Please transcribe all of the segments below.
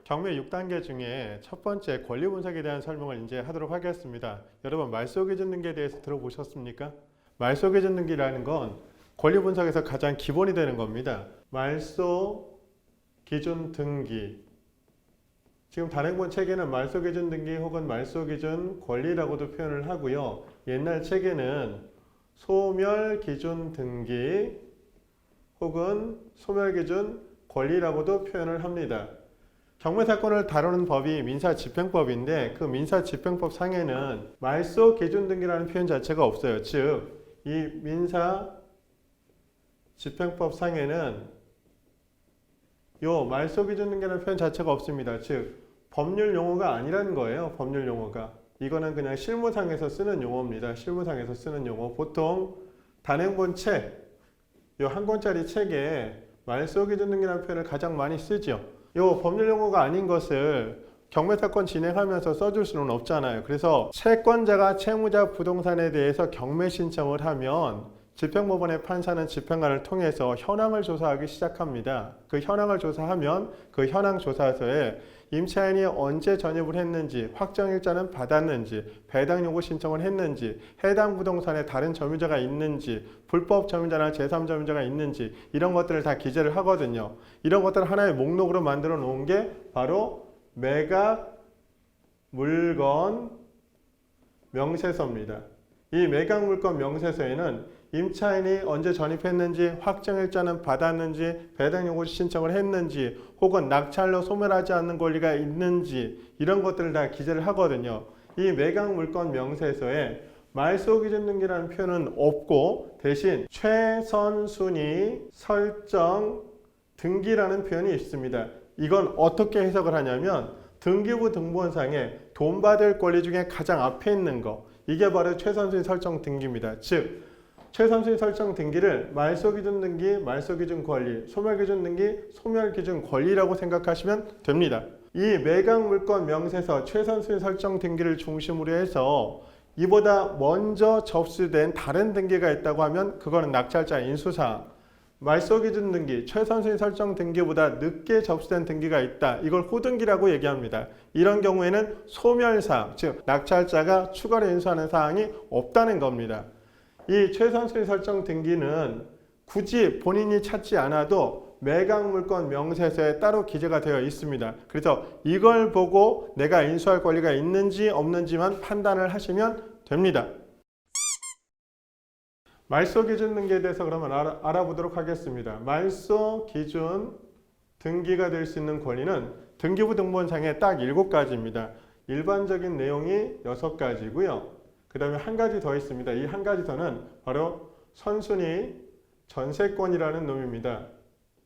경매 6단계 중에 첫 번째 권리 분석에 대한 설명을 이제 하도록 하겠습니다. 여러분 말소 기준 등기에 대해서 들어보셨습니까? 말소 기준 등기라는 건 권리 분석에서 가장 기본이 되는 겁니다. 말소 기준 등기. 지금 단행본 책에는 말소 기준 등기 혹은 말소 기준 권리라고도 표현을 하고요. 옛날 책에는 소멸 기준 등기 혹은 소멸 기준 권리라고도 표현을 합니다. 경매사건을 다루는 법이 민사집행법인데 그 민사집행법 상에는 말소 기준 등기라는 표현 자체가 없어요. 즉, 이 민사집행법 상에는 요 말소 기준 등기라는 표현 자체가 없습니다. 즉, 법률 용어가 아니라는 거예요. 법률 용어가. 이거는 그냥 실무상에서 쓰는 용어입니다. 실무상에서 쓰는 용어. 보통 단행본 책, 요 한 권짜리 책에 말소 기준 등기라는 표현을 가장 많이 쓰죠. 요 법률 용어가 아닌 것을 경매사건 진행하면서 써줄 수는 없잖아요. 그래서 채권자가 채무자 부동산에 대해서 경매 신청을 하면 집행법원의 판사는 집행관을 통해서 현황을 조사하기 시작합니다. 그 현황을 조사하면 그 현황 조사서에 임차인이 언제 전입을 했는지, 확정일자는 받았는지, 배당 요구 신청을 했는지, 해당 부동산에 다른 점유자가 있는지, 불법 점유자나 제3점유자가 있는지 이런 것들을 다 기재를 하거든요. 이런 것들을 하나의 목록으로 만들어 놓은 게 바로 매각 물건 명세서입니다. 이 매각 물건 명세서에는 임차인이 언제 전입했는지, 확정일자는 받았는지, 배당 요구 신청을 했는지, 혹은 낙찰로 소멸하지 않는 권리가 있는지 이런 것들을 다 기재를 하거든요. 이 매각 물건 명세서에 말소 기준 등기라는 표현은 없고 대신 최선순위 설정 등기라는 표현이 있습니다. 이건 어떻게 해석을 하냐면 등기부 등본상에 돈 받을 권리 중에 가장 앞에 있는 거, 이게 바로 최선순위 설정 등기입니다. 즉 최선순위 설정 등기를 말소 기준 등기, 말소 기준 권리, 소멸 기준 등기, 소멸 기준 권리라고 생각하시면 됩니다. 이 매각 물건 명세서 최선순위 설정 등기를 중심으로 해서 이보다 먼저 접수된 다른 등기가 있다고 하면 그거는 낙찰자 인수사항. 말소 기준 등기, 최선순위 설정 등기보다 늦게 접수된 등기가 있다. 이걸 후등기라고 얘기합니다. 이런 경우에는 소멸사항, 즉 낙찰자가 추가로 인수하는 사항이 없다는 겁니다. 이 최선순위 설정 등기는 굳이 본인이 찾지 않아도 매각 물건 명세서에 따로 기재가 되어 있습니다. 그래서 이걸 보고 내가 인수할 권리가 있는지 없는지만 판단을 하시면 됩니다. 말소 기준 등기에 대해서 그러면 알아보도록 하겠습니다. 말소 기준 등기가 될 수 있는 권리는 등기부 등본상에 딱 7가지입니다. 일반적인 내용이 6가지고요. 그 다음에 한 가지 더 있습니다. 이 한 가지 더는 바로 선순위 전세권이라는 놈입니다.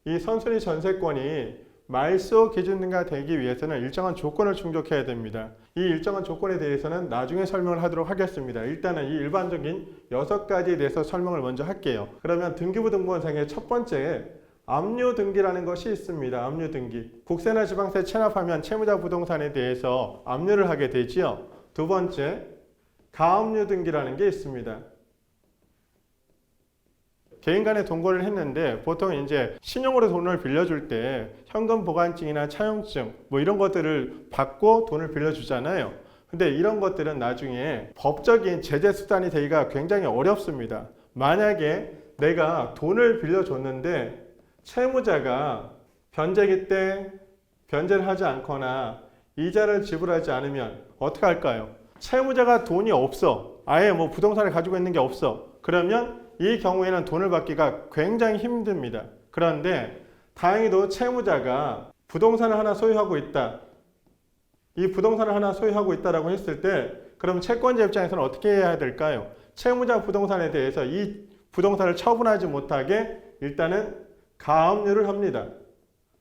이 선순위 전세권이 말소 기준 등기가 되기 위해서는 일정한 조건을 충족해야 됩니다. 이 일정한 조건에 대해서는 나중에 설명을 하도록 하겠습니다. 일단은 이 일반적인 6가지에 대해서 설명을 먼저 할게요. 그러면 등기부 등본상의 첫 번째 압류 등기라는 것이 있습니다. 압류 등기. 국세나 지방세 체납하면 채무자 부동산에 대해서 압류를 하게 되지요. 두 번째 가압류 등기라는 게 있습니다. 개인 간에 동거를 했는데 보통 이제 신용으로 돈을 빌려줄 때 현금 보관증이나 차용증 뭐 이런 것들을 받고 돈을 빌려주잖아요. 근데 이런 것들은 나중에 법적인 제재 수단이 되기가 굉장히 어렵습니다. 만약에 내가 돈을 빌려줬는데 채무자가 변제기 때 변제를 하지 않거나 이자를 지불하지 않으면 어떻게 할까요? 채무자가 돈이 없어. 아예 뭐 부동산을 가지고 있는 게 없어. 그러면 이 경우에는 돈을 받기가 굉장히 힘듭니다. 그런데 다행히도 채무자가 부동산을 하나 소유하고 있다. 이 부동산을 하나 소유하고 있다라고 했을 때 그럼 채권자 입장에서는 어떻게 해야 될까요? 채무자 부동산에 대해서 이 부동산을 처분하지 못하게 일단은 가압류를 합니다.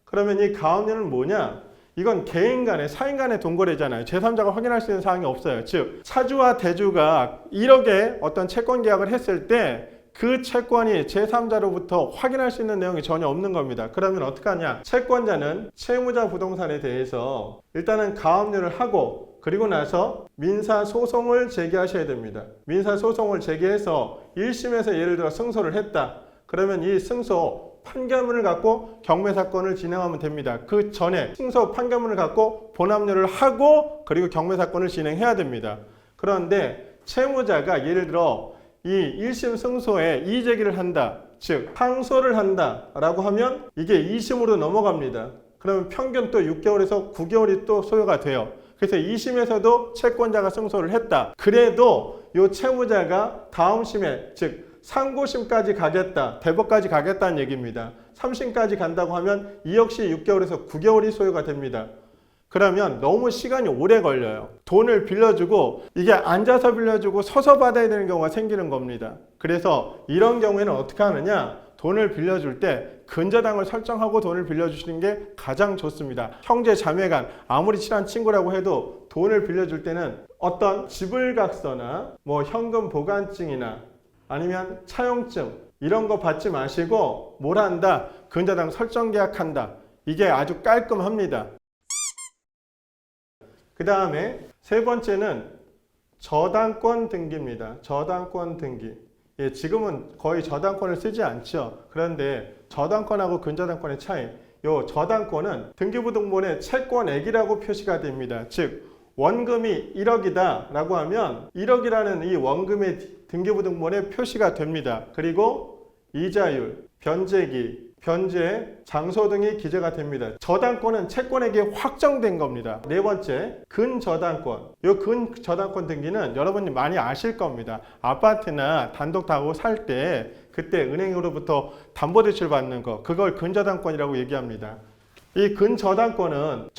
그러면 이 가압류는 뭐냐? 이건 개인 간의, 사인 간의 동거래잖아요. 제3자가 확인할 수 있는 사항이 없어요. 즉, 차주와 대주가 1억의 어떤 채권 계약을 했을 때 그 채권이 제3자로부터 확인할 수 있는 내용이 전혀 없는 겁니다. 그러면 어떻게 하냐? 채권자는 채무자 부동산에 대해서 일단은 가압류를 하고 그리고 나서 민사소송을 제기하셔야 됩니다. 민사소송을 제기해서 1심에서 예를 들어 승소를 했다. 그러면 이 승소 판결문을 갖고 경매사건을 진행하면 됩니다. 그 전에 승소 판결문을 갖고 본합류를 하고 그리고 경매사건을 진행해야 됩니다. 그런데 채무자가 예를 들어 이 1심 승소에 이의제기를 한다, 즉 항소를 한다 라고 하면 이게 2심으로 넘어갑니다. 그러면 평균 또 6개월에서 9개월이 또 소요가 돼요. 그래서 2심에서도 채권자가 승소를 했다. 그래도 이 채무자가 다음 심에, 즉 상고심까지 가겠다, 대법까지 가겠다는 얘기입니다. 3심까지 간다고 하면 이 역시 6개월에서 9개월이 소요가 됩니다. 그러면 너무 시간이 오래 걸려요. 돈을 빌려주고 이게 앉아서 빌려주고 서서 받아야 되는 경우가 생기는 겁니다. 그래서 이런 경우에는 어떻게 하느냐, 돈을 빌려줄 때 근저당을 설정하고 돈을 빌려주시는 게 가장 좋습니다. 형제 자매간 아무리 친한 친구라고 해도 돈을 빌려줄 때는 어떤 지불각서나 뭐 현금 보관증이나 아니면 차용증 이런 거 받지 마시고 뭘 한다? 근저당 설정 계약한다. 이게 아주 깔끔합니다. 그 다음에 세 번째는 저당권 등기입니다. 저당권 등기. 예, 지금은 거의 저당권을 쓰지 않죠. 그런데 저당권하고 근저당권의 차이. 요 저당권은 등기부등본에 채권액이라고 표시가 됩니다. 즉 원금이 1억이다 라고 하면 1억이라는 이 원금의 등기부등본에 표시가 됩니다. 그리고 이자율, 변제기, 변제, 장소 등이 기재가 됩니다. 저당권은 채권액이 확정된 겁니다. 네 번째, 근저당권. 이 근저당권 등기는 여러분이 많이 아실 겁니다. 아파트나 단독 다고 살 때 그때 은행으로부터 담보대출 받는 거, 그걸 근저당권이라고 얘기합니다. 이 근저당권은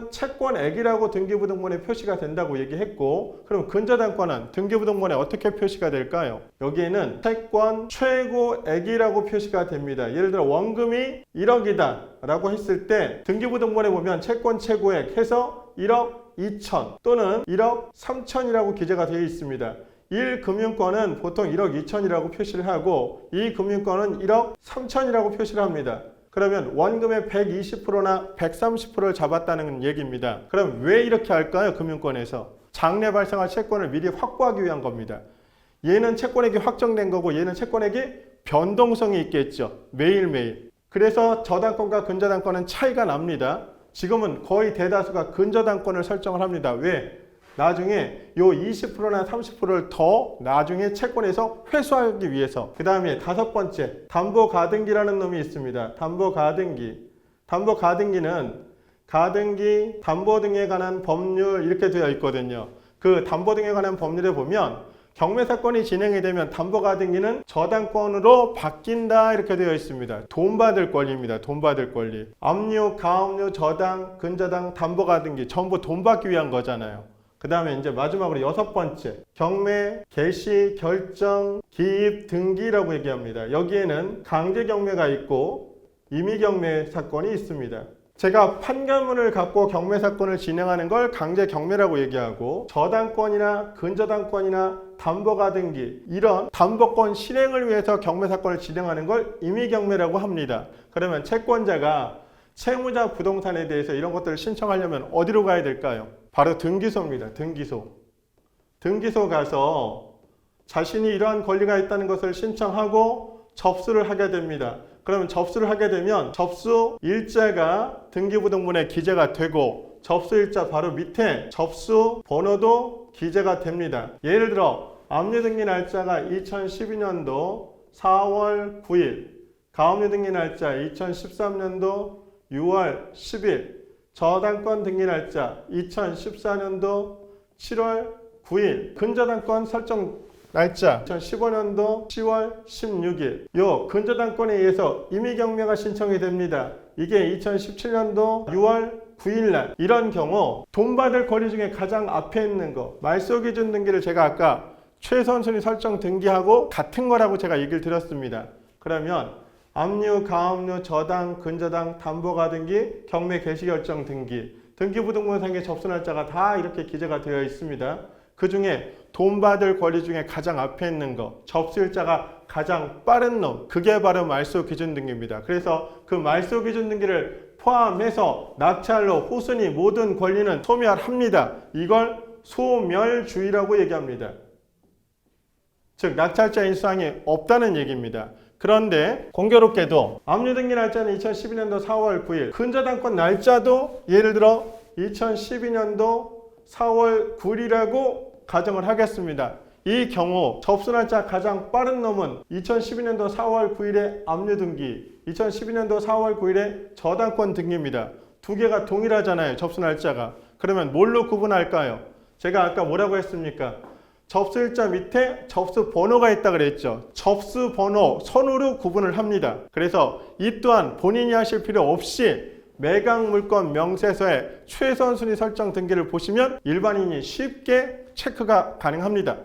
채권액이라고 등기부등본에 표시가 된다고 얘기했고, 그럼 근저당권은 등기부등본에 어떻게 표시가 될까요? 여기에는 채권 최고액이라고 표시가 됩니다. 예를 들어 원금이 1억이다 라고 했을 때 등기부등본에 보면 채권 최고액 해서 1억 2천 또는 1억 3천이라고 기재가 되어 있습니다. 1금융권은 보통 1억 2천이라고 표시를 하고 2금융권은 1억 3천이라고 표시를 합니다. 그러면 원금의 120%나 130%를 잡았다는 얘기입니다. 그럼 왜 이렇게 할까요? 금융권에서 장래 발생할 채권을 미리 확보하기 위한 겁니다. 얘는 채권액이 확정된 거고 얘는 채권액이 변동성이 있겠죠. 매일매일. 그래서 저당권과 근저당권은 차이가 납니다. 지금은 거의 대다수가 근저당권을 설정을 합니다. 왜? 나중에 요 20%나 30%를 더 나중에 채권에서 회수하기 위해서. 그 다음에 다섯 번째, 담보가등기라는 놈이 있습니다. 담보가등기. 담보가등기는 가등기, 담보 등에 관한 법률 이렇게 되어 있거든요. 그 담보 등에 관한 법률에 보면 경매사건이 진행이 되면 담보가등기는 저당권으로 바뀐다 이렇게 되어 있습니다. 돈 받을 권리입니다. 돈 받을 권리. 압류, 가압류, 저당, 근저당, 담보가등기 전부 돈 받기 위한 거잖아요. 그 다음에 이제 마지막으로 여섯 번째, 경매, 개시, 결정, 기입, 등기라고 얘기합니다. 여기에는 강제 경매가 있고 임의 경매 사건이 있습니다. 제가 판결문을 갖고 경매 사건을 진행하는 걸 강제 경매라고 얘기하고, 저당권이나 근저당권이나 담보가등기 이런 담보권 실행을 위해서 경매 사건을 진행하는 걸 임의 경매라고 합니다. 그러면 채권자가 채무자 부동산에 대해서 이런 것들을 신청하려면 어디로 가야 될까요? 바로 등기소입니다. 등기소. 등기소 가서 자신이 이러한 권리가 있다는 것을 신청하고 접수를 하게 됩니다. 그러면 접수를 하게 되면 접수 일자가 등기부등본에 기재가 되고 접수일자 바로 밑에 접수 번호도 기재가 됩니다. 예를 들어 압류등기 날짜가 2012년도 4월 9일, 가압류 등기 날짜 2013년도 6월 10일, 저당권 등기 날짜 2014년도 7월 9일, 근저당권 설정 날짜 2015년도 10월 16일. 요 근저당권에 의해서 임의경매가 신청이 됩니다. 이게 2017년도 6월 9일날. 이런 경우 돈 받을 권리 중에 가장 앞에 있는 거, 말소기준 등기를 제가 아까 최선순위 설정 등기하고 같은 거라고 제가 얘기를 드렸습니다. 그러면 압류, 가압류, 저당, 근저당, 담보가등기, 경매 개시결정 등기, 등기부등본상의 접수날짜가 다 이렇게 기재가 되어 있습니다. 그 중에 돈 받을 권리 중에 가장 앞에 있는 거, 접수일자가 가장 빠른 놈, 그게 바로 말소기준등기입니다. 그래서 그 말소기준등기를 포함해서 낙찰로 후순위 모든 권리는 소멸합니다. 이걸 소멸주의라고 얘기합니다. 즉 낙찰자 인수항이 없다는 얘기입니다. 그런데 공교롭게도 압류등기 날짜는 2012년도 4월 9일, 근저당권 날짜도 예를 들어 2012년도 4월 9일이라고 가정을 하겠습니다. 이 경우 접수 날짜 가장 빠른 놈은 2012년도 4월 9일에 압류등기, 2012년도 4월 9일에 저당권 등기입니다. 두 개가 동일하잖아요, 접수 날짜가. 그러면 뭘로 구분할까요? 제가 아까 뭐라고 했습니까? 접수일자 밑에 접수 번호가 있다 그랬죠. 접수 번호 선으로 구분을 합니다. 그래서 이 또한 본인이 하실 필요 없이 매각 물건 명세서의 최선순위 설정 등기를 보시면 일반인이 쉽게 체크가 가능합니다.